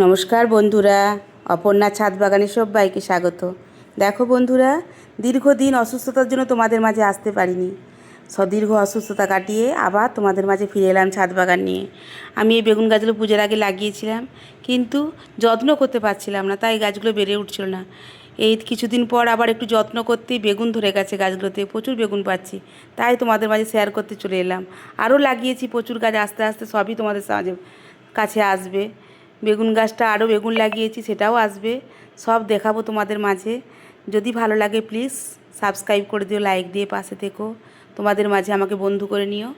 নমস্কার বন্ধুরা, অপর্ণা ছাদ বাগানে সবাইকে স্বাগত। দেখো বন্ধুরা, দীর্ঘদিন অসুস্থতার জন্য তোমাদের মাঝে আসতে পারিনি। সদীর্ঘ অসুস্থতা কাটিয়ে আবার তোমাদের মাঝে ফিরে এলাম ছাদ বাগান নিয়ে। আমি এই বেগুন গাছগুলো পুজোর আগে লাগিয়েছিলাম, কিন্তু যত্ন করতে পারছিলাম না, তাই গাছগুলো বেড়ে উঠছিল না। এই কিছুদিন পর আবার একটু যত্ন করতেই বেগুন ধরে গেছে গাছগুলোতে, প্রচুর বেগুন পাচ্ছি। তাই তোমাদের মাঝে শেয়ার করতে চলে এলাম। আরও লাগিয়েছি প্রচুর গাছ, আস্তে আস্তে সবই তোমাদের কাছে আসবে। বেগুন গাছটা আরও বেগুন লাগিয়েছি, সেটাও আসবে, সব দেখাবো তোমাদের মাঝে। যদি ভালো লাগে প্লিজ সাবস্ক্রাইব করে দিও, লাইক দিয়ে পাশে থেকো, তোমাদের মাঝে আমাকে বন্ধু করে নিও।